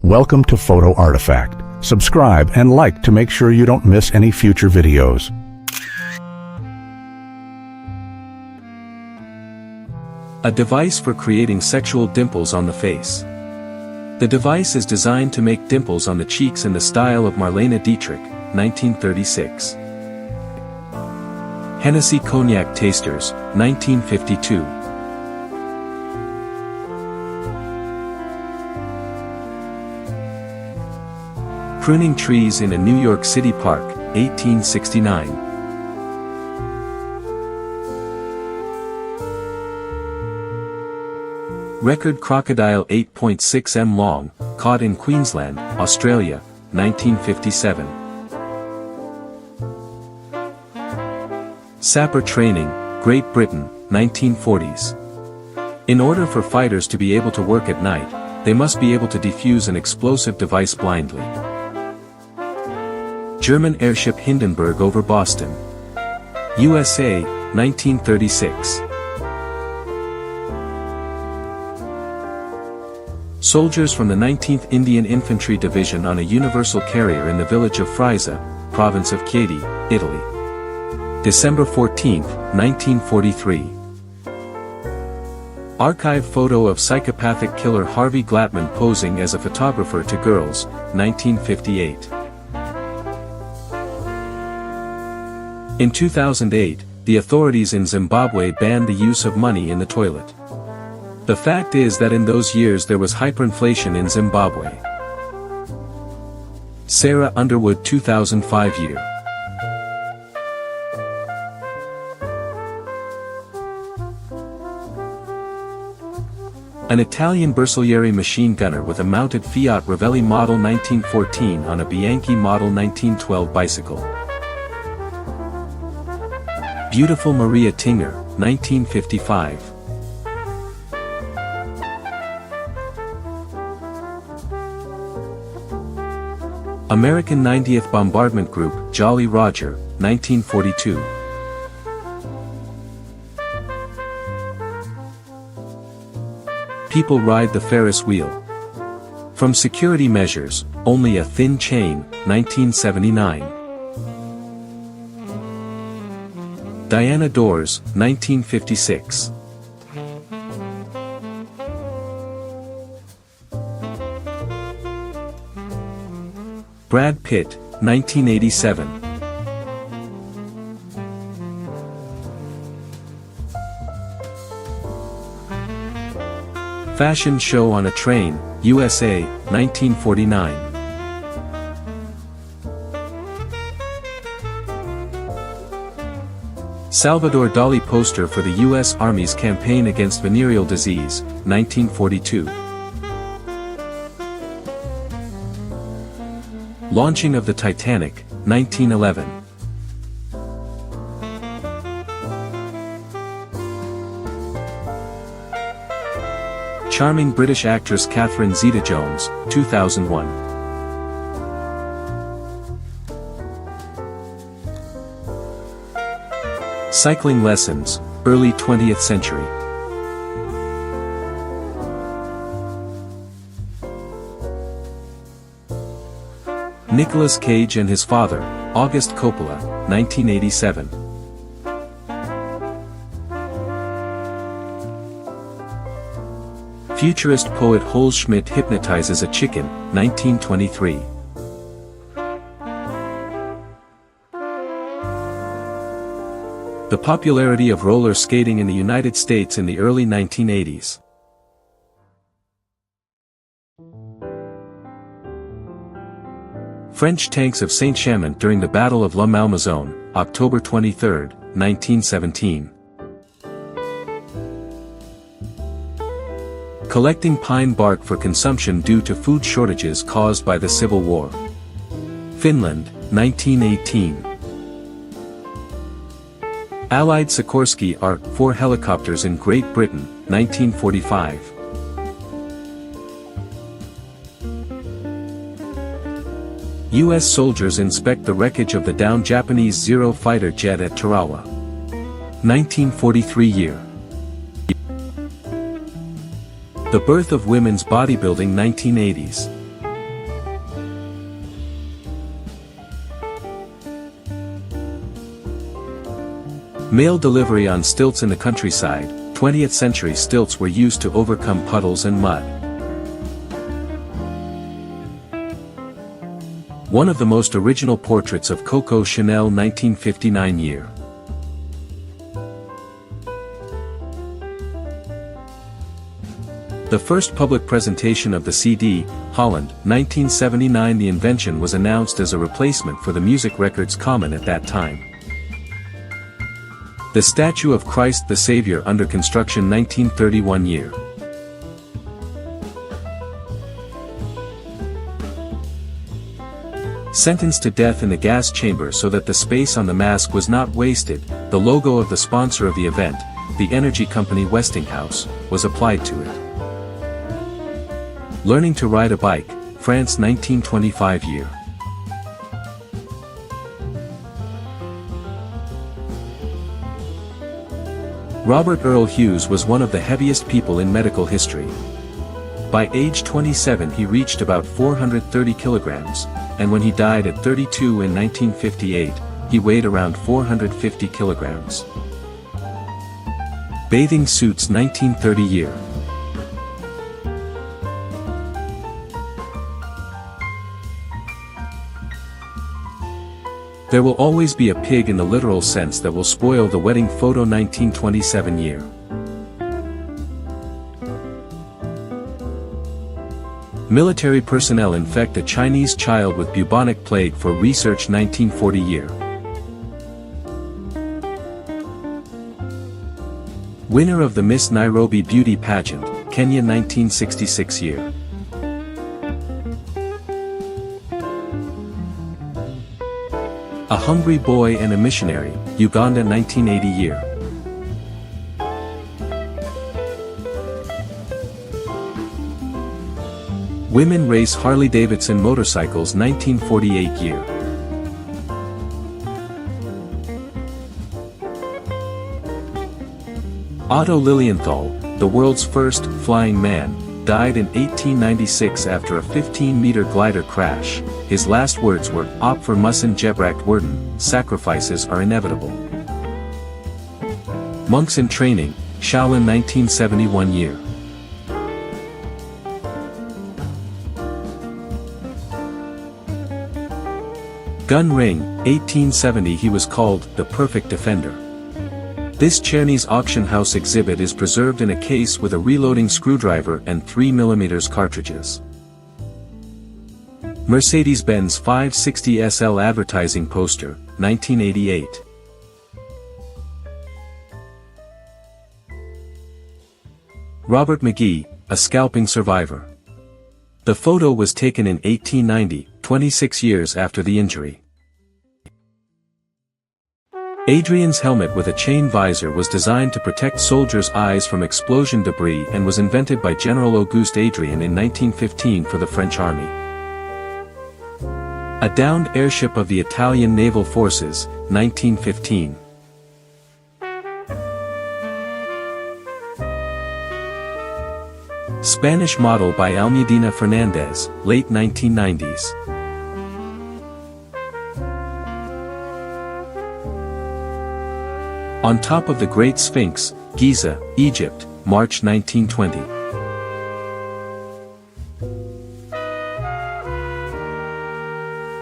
Welcome to Photo Artifact. Subscribe and like to make sure you don't miss any future videos. A device for creating sexual dimples on the face. The device is designed to make dimples on the cheeks in the style of Marlene Dietrich, 1936. Hennessy Cognac Tasters, 1952. Pruning trees in a New York City park, 1869. Record crocodile 8.6 m long, caught in Queensland, Australia, 1957. Sapper training, Great Britain, 1940s. In order for fighters to be able to work at night, they must be able to defuse an explosive device blindly. German airship Hindenburg over Boston. USA, 1936. Soldiers from the 19th Indian Infantry Division on a universal carrier in the village of Frisia, province of Chieti, Italy. December 14, 1943. Archive photo of psychopathic killer Harvey Glattman posing as a photographer to girls, 1958. In 2008, the authorities in Zimbabwe banned the use of money in the toilet. The fact is that in those years there was hyperinflation in Zimbabwe. Sarah Underwood 2005 year. An Italian Bersaglieri machine gunner with a mounted Fiat Ravelli model 1914 on a Bianchi model 1912 bicycle. Beautiful Maria Tinger, 1955. American 90th Bombardment Group, Jolly Roger, 1942. People ride the Ferris wheel. From security measures, only a thin chain, 1979. Diana Dors, 1956. Brad Pitt, 1987. Fashion show on a train, USA, 1949. Salvador Dali poster for the U.S. Army's campaign against venereal disease, 1942. Launching of the Titanic, 1911. Charming British actress Catherine Zeta-Jones, 2001. Cycling lessons, early 20th century. Nicolas Cage and his father, August Coppola, 1987. Futurist poet Holzschmidt hypnotizes a chicken, 1923. The popularity of roller skating in the United States in the early 1980s. French tanks of Saint-Chamond during the Battle of La Malmaison, October 23, 1917. Collecting pine bark for consumption due to food shortages caused by the Civil War. Finland, 1918. Allied Sikorsky ARC-4 helicopters in Great Britain, 1945. U.S. soldiers inspect the wreckage of the downed Japanese Zero fighter jet at Tarawa. 1943 year. The birth of women's bodybuilding 1980s. Mail delivery on stilts in the countryside. 20th century stilts were used to overcome puddles and mud. One of the most original portraits of Coco Chanel 1959 year. The first public presentation of the CD, Holland, 1979. The invention was announced as a replacement for the music records common at that time. The statue of Christ the Savior under construction 1931 year. Sentenced to death in the gas chamber so that the space on the mask was not wasted, the logo of the sponsor of the event, the energy company Westinghouse, was applied to it. Learning to ride a bike, France 1925 year. Robert Earl Hughes was one of the heaviest people in medical history. By age 27 he reached about 430 kilograms, and when he died at 32 in 1958, he weighed around 450 kilograms. Bathing suits 1930 year. There will always be a pig in the literal sense that will spoil the wedding photo 1927 year. Military personnel infect a Chinese child with bubonic plague for research 1940 year. Winner of the Miss Nairobi Beauty Pageant, Kenya 1966 year. A Hungry Boy and a Missionary, Uganda 1980 year. Women race Harley-Davidson motorcycles 1948 year. Otto Lilienthal, the world's first flying man, died in 1896 after a 15-meter glider crash. His last words were, Opfer müssen gebracht werden, sacrifices are inevitable. Monks in Training, Shaolin 1971 year. Gun Ring, 1870. He was called the Perfect Defender. This Czerny's auction house exhibit is preserved in a case with a reloading screwdriver and 3mm cartridges. Mercedes-Benz 560 SL advertising poster, 1988. Robert McGee, a scalping survivor. The photo was taken in 1890, 26 years after the injury. Adrian's helmet with a chain visor was designed to protect soldiers' eyes from explosion debris and was invented by General Auguste Adrien in 1915 for the French Army. A downed airship of the Italian Naval Forces, 1915. Spanish model by Almudena Fernandez, late 1990s. On top of the Great Sphinx, Giza, Egypt, March 1920.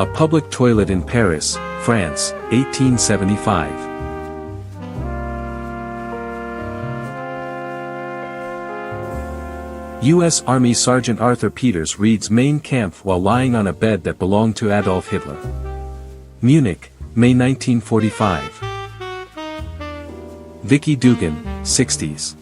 A public toilet in Paris, France, 1875. U.S. Army Sergeant Arthur Peters reads Mein Kampf while lying on a bed that belonged to Adolf Hitler. Munich, May 1945. Vicky Dugan, 60s.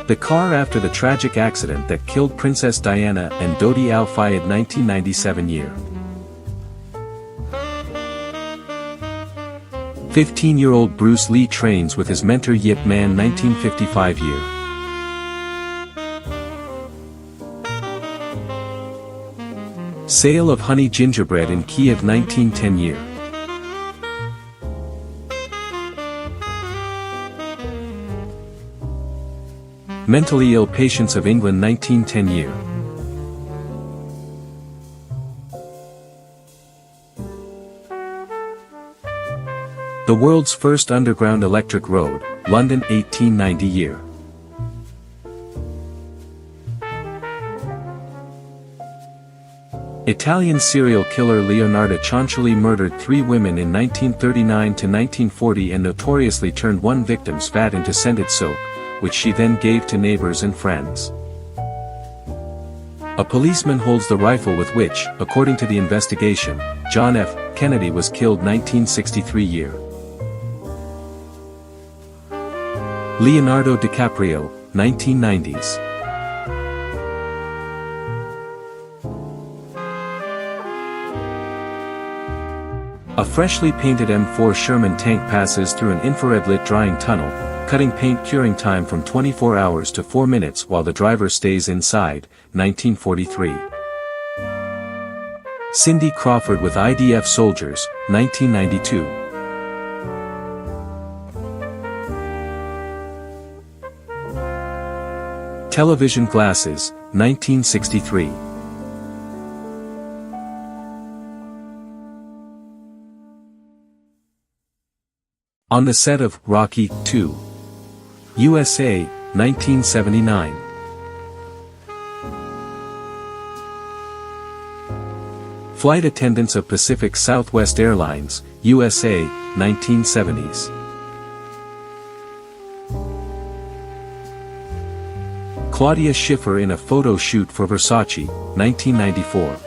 The car after the tragic accident that killed Princess Diana and Dodi Al-Fayed 1997 year. 15-year-old Bruce Lee trains with his mentor Yip Man 1955 year. Sale of honey gingerbread in Kiev 1910 year. Mentally ill patients of England 1910 year. The world's first underground electric road, London 1890 year. Italian serial killer Leonardo Cianciulli murdered 3 women in 1939 to 1940 and notoriously turned one victim's fat into scented soap, which she then gave to neighbors and friends. A policeman holds the rifle with which, according to the investigation, John F. Kennedy was killed 1963 year. Leonardo DiCaprio, 1990s. A freshly painted M4 Sherman tank passes through an infrared-lit drying tunnel, cutting paint curing time from 24 hours to 4 minutes while the driver stays inside, 1943. Cindy Crawford with IDF soldiers, 1992. Television glasses, 1963. On the set of Rocky II. USA, 1979. Flight attendants of Pacific Southwest Airlines, USA, 1970s. Claudia Schiffer in a photo shoot for Versace, 1994.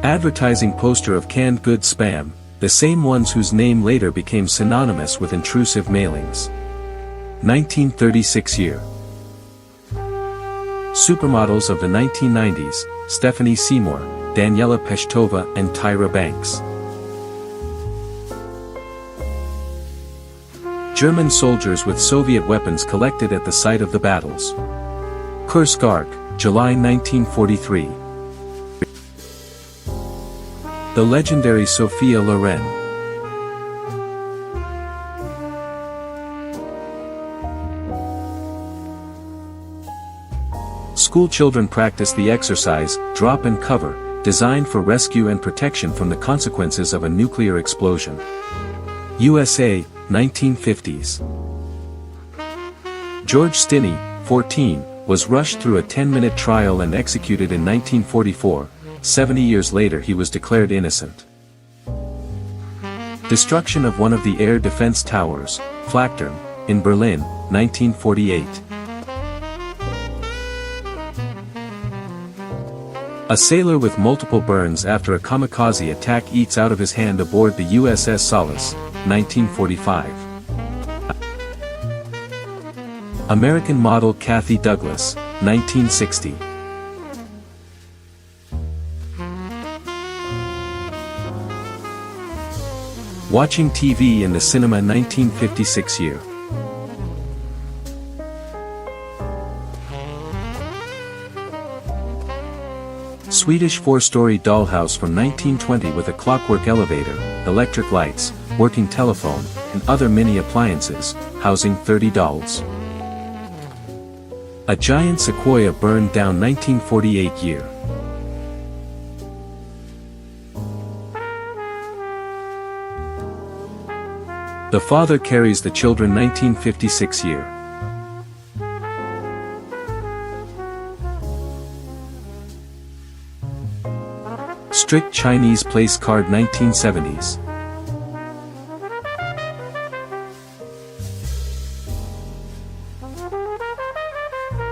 Advertising poster of canned goods spam, the same ones whose name later became synonymous with intrusive mailings. 1936 year. Supermodels of the 1990s, Stephanie Seymour, Daniela Peshtova and Tyra Banks. German soldiers with Soviet weapons collected at the site of the battles. Kursk Ark, July 1943. The legendary Sophia Loren. School children practice the exercise, drop and cover, designed for rescue and protection from the consequences of a nuclear explosion. USA, 1950s. George Stinney, 14, was rushed through a 10-minute trial and executed in 1944. 70 years later he was declared innocent. Destruction of one of the air defense towers, Flakturm, in Berlin, 1948. A sailor with multiple burns after a kamikaze attack eats out of his hand aboard the USS Solace, 1945. American model Kathy Douglas, 1960. Watching TV in the cinema 1956 year. Swedish 4-story dollhouse from 1920 with a clockwork elevator, electric lights, working telephone, and other mini appliances, housing 30 dolls. A giant sequoia burned down 1948 year. The father carries the children 1956 year. Strict Chinese place card 1970s.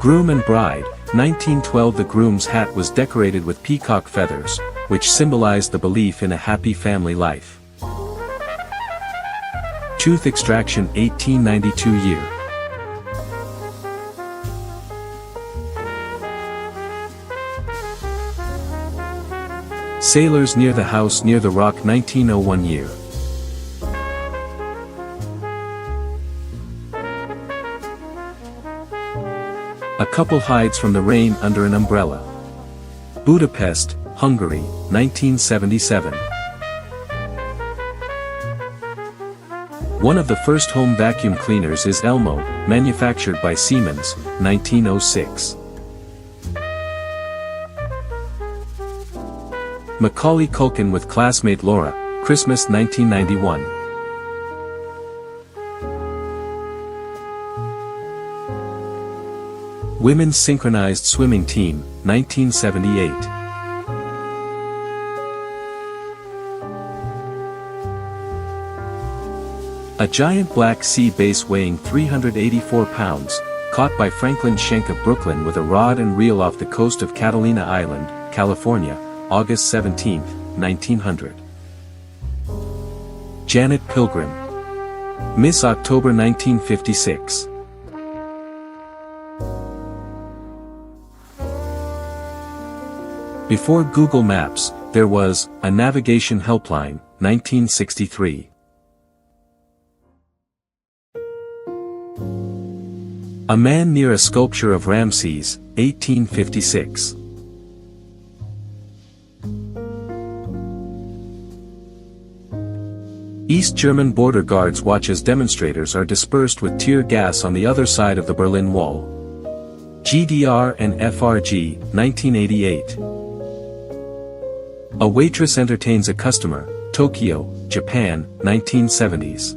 Groom and bride, 1912. The groom's hat was decorated with peacock feathers, which symbolized the belief in a happy family life. Tooth extraction 1892 year. Sailors near the house near the rock 1901 year. A couple hides from the rain under an umbrella. Budapest, Hungary, 1977. One of the first home vacuum cleaners is Elmo, manufactured by Siemens, 1906. Macaulay Culkin with classmate Laura, Christmas 1991. Women's synchronized swimming team, 1978. A giant black sea bass weighing 384 pounds, caught by Franklin Schenck of Brooklyn with a rod and reel off the coast of Catalina Island, California, August 17, 1900. Janet Pilgrim. Miss October 1956. Before Google Maps, there was a navigation helpline, 1963. A man near a sculpture of Ramses, 1856. East German border guards watch as demonstrators are dispersed with tear gas on the other side of the Berlin Wall. GDR and FRG, 1988. A waitress entertains a customer, Tokyo, Japan, 1970s.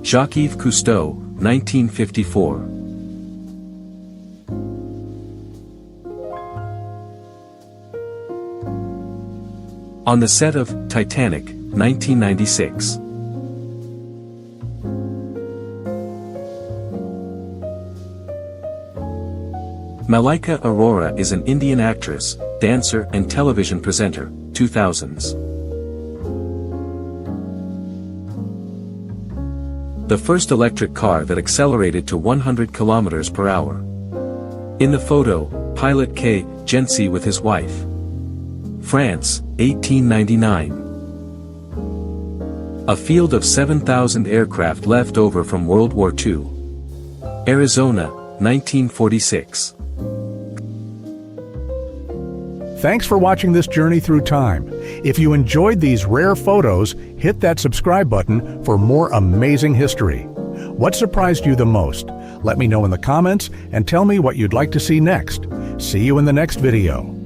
Jacques-Yves Cousteau, 1954. On the set of Titanic, 1996. Malaika Arora is an Indian actress, dancer and television presenter, 2000s. The first electric car that accelerated to 100 km per hour. In the photo, pilot K. Gency with his wife. France, 1899. A field of 7,000 aircraft left over from World War II. Arizona, 1946. Thanks for watching this journey through time. If you enjoyed these rare photos, hit that subscribe button for more amazing history. What surprised you the most? Let me know in the comments and tell me what you'd like to see next. See you in the next video.